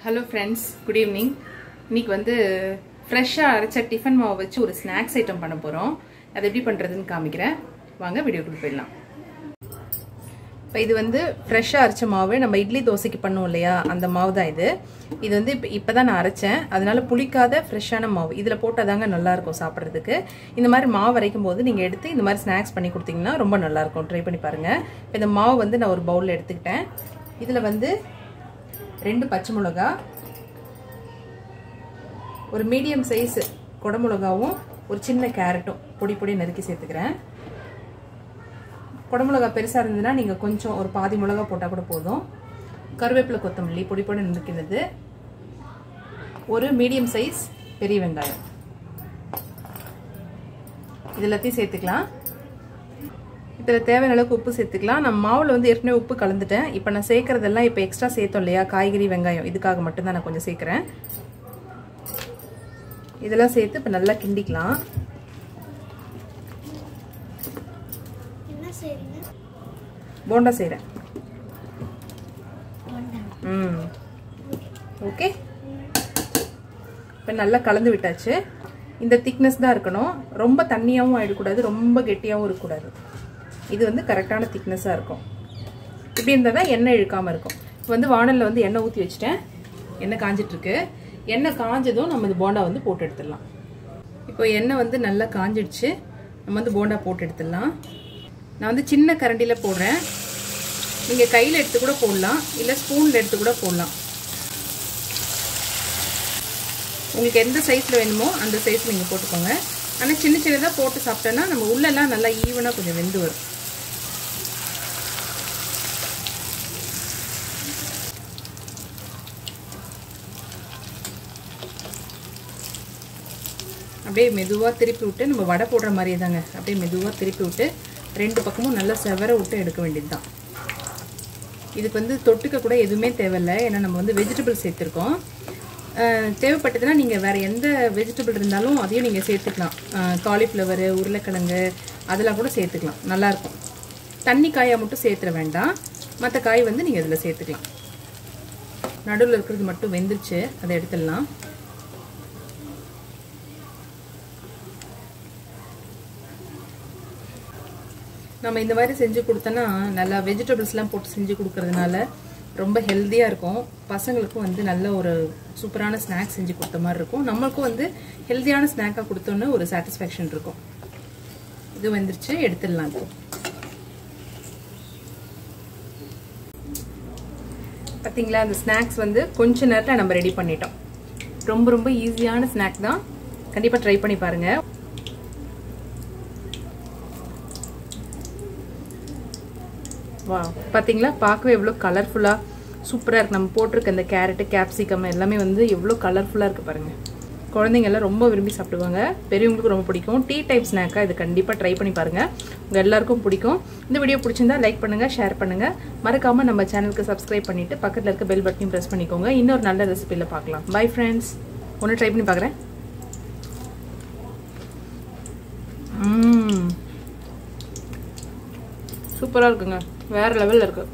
Hello friends, good evening. இன்னைக்கு வந்து ஃப்ரெஷ்ஷா அரைச்ச டிஃபன் மாவு வச்சு ஒரு ஸ்நாக்ஸ் ஐட்டம் பண்ண போறோம். அது எப்படி பண்றதுன்னு காமிக்கிறேன். வாங்க வீடியோக்குள்ள போய்டலாம். இப்போ இது வந்து ஃப்ரெஷ்ஷா அரைச்ச மாவு நம்ம இட்லி தோசைக்கு பண்ணுவோம் இல்லையா அந்த மாவு தான் இது. இது வந்து இப்பதான் நான் அரைச்சேன். அதனால புளிக்காத ஃப்ரெஷ்ஷான மாவு. இதுல போட்டாதாங்க நல்லா இருக்கும் சாப்பிடுறதுக்கு. இந்த மாதிரி மாவு அரைக்கும் போது நீங்க எடுத்து இந்த மாதிரி ஸ்நாக்ஸ் பண்ணி கொடுத்தீங்கன்னா ரொம்ப நல்லா இருக்கும். ட்ரை பண்ணி பாருங்க. இப்போ இந்த மாவு வந்து நான் ஒரு பவுல்ல எடுத்துக்கிட்டேன். இதுல வந்து 2 பச்சை மிளகாய், ஒரு மீடியம் சைஸ் குடமிளகாவும் ஒரு சின்ன கேரட்டும் பொடி நறுக்கி சேர்த்துக்கிறேன். குடமிளகா பெருசா இருந்ததுன்னா நீங்க கொஞ்சம் ஒரு பாதி மிளகா போட்டா கூட போதும். கருவேப்பிலை, கொத்தமல்லி பொடி நறுக்கினது, ஒரு மீடியம் சைஸ் பெரிய வெங்காயம், இது எல்லாத்தையும் சேர்த்துக்கலாம். இதில் தேவையான அளவுக்கு உப்பு சேர்த்துக்கலாம். நான் மாவில் வந்து ஏற்கனவே உப்பு கலந்துட்டேன். இப்போ நான் சேர்க்கறதெல்லாம் இப்போ எக்ஸ்ட்ரா சேர்த்தோம் இல்லையா காய்கறி வெங்காயம், இதுக்காக மட்டும்தான் நான் கொஞ்சம் சேர்க்குறேன். இதெல்லாம் சேர்த்து இப்போ நல்லா கிண்டிக்கலாம். போண்டா செய்கிறேன். ஓகே, இப்போ நல்லா கலந்து விட்டாச்சு. இந்த திக்னஸ் தான் இருக்கணும். ரொம்ப தண்ணியாகவும் ஆகிடக்கூடாது, ரொம்ப கெட்டியாகவும் இருக்கக்கூடாது. இது வந்து கரெக்டான திக்னஸாக இருக்கும். இப்படி இருந்தால் தான் எண்ணெய் இழுக்காமல் இருக்கும். இப்போ வந்து வானலில் வந்து எண்ணெய் ஊற்றி வச்சுட்டேன். எண்ணெய் காஞ்சிட்ருக்கு. எண்ணெய் காஞ்சதும் நம்ம இந்த போண்டா வந்து போட்டு எடுத்துடலாம். இப்போ எண்ணெய் வந்து நல்லா காஞ்சிடுச்சு. நம்ம வந்து போண்டா போட்டு எடுத்துடலாம். நான் வந்து சின்ன கரண்டியில் போடுறேன். நீங்கள் கையில் எடுத்து கூட போடலாம், இல்லை ஸ்பூனில் எடுத்து கூட போடலாம். உங்களுக்கு எந்த சைஸில் வேணுமோ அந்த சைஸில் நீங்கள் போட்டுக்கோங்க. ஆனால் சின்ன சின்னதாக போட்டு சாப்பிட்டோன்னா நம்ம உள்ளெல்லாம் நல்லா ஈவனாக கொஞ்சம் வெந்து வரும். அப்படியே மெதுவாக திருப்பி விட்டு, நம்ம வடை போடுற மாதிரியே தாங்க, அப்படியே மெதுவாக திருப்பி விட்டு 2 பக்கமும் நல்லா செவர விட்டு எடுக்க வேண்டியது தான். இதுக்கு வந்து தொட்டுக்க கூட எதுவுமே தேவையில்லை, ஏன்னா நம்ம வந்து வெஜிடபிள் சேர்த்துருக்கோம். தேவைப்பட்டதுன்னா நீங்கள் வேறு எந்த வெஜிடபிள் இருந்தாலும் அதையும் நீங்கள் சேர்த்துக்கலாம். காலிஃப்ளவரு, உருளைக்கிழங்கு அதெல்லாம் கூட சேர்த்துக்கலாம், நல்லாயிருக்கும். தண்ணி காயாக மட்டும் சேர்த்துட வேண்டாம், மற்ற காய் வந்து நீங்கள் இதில் சேர்த்துக்கலாம். நடுவில் இருக்கிறது மட்டும் வெந்துருச்சு, அதை எடுத்துடலாம். நம்ம இந்த மாதிரி செஞ்சு கொடுத்தோன்னா நல்லா வெஜிடபிள்ஸ்லாம் போட்டு செஞ்சு கொடுக்கறதுனால ரொம்ப ஹெல்த்தியாக இருக்கும். பசங்களுக்கும் வந்து நல்ல ஒரு சூப்பரான ஸ்நாக்ஸ் செஞ்சு கொடுத்த மாதிரி இருக்கும். நம்மளுக்கும் வந்து ஹெல்த்தியான ஸ்நாக்காக கொடுத்தோன்னு ஒரு சாட்டிஸ்ஃபேக்ஷன் இருக்கும். இது வந்துருச்சு, எடுத்துடலாம். இப்போ பார்த்தீங்களா, அந்த ஸ்நாக்ஸ் வந்து கொஞ்ச நேரத்தில் நம்ம ரெடி பண்ணிட்டோம். ரொம்ப ஈஸியான ஸ்நாக் தான். கண்டிப்பாக ட்ரை பண்ணி பாருங்கள். வா, பார்த்தீங்களா, பார்க்கவே எவ்வளோ கலர்ஃபுல்லாக சூப்பராக இருக்குது. நம்ம போட்டிருக்க இந்த கேரட்டு, கேப்சிகம் எல்லாமே வந்து எவ்வளோ கலர்ஃபுல்லாக இருக்குது பாருங்கள். குழந்தைங்க எல்லாம் ரொம்ப விரும்பி சாப்பிடுவாங்க. பெரியவங்களுக்கு ரொம்ப பிடிக்கும். டீ டைப் ஸ்நாக்காக இது கண்டிப்பாக ட்ரை பண்ணி பாருங்கள். உங்கள் எல்லாருக்கும் பிடிக்கும். இந்த வீடியோ பிடிச்சிருந்தா லைக் பண்ணுங்கள், ஷேர் பண்ணுங்கள். மறக்காமல் நம்ம சேனலுக்கு சப்ஸ்கிரைப் பண்ணிவிட்டு பக்கத்தில் இருக்க பெல் பட்டனையும் ப்ரெஸ் பண்ணிக்கோங்க. இன்னொரு நல்ல ரெசிபியில் பார்க்கலாம். Bye friends. ஒன்று ட்ரை பண்ணி பார்க்குறேன். சூப்பராக இருக்குங்க, வேறு லெவலில் இருக்குது.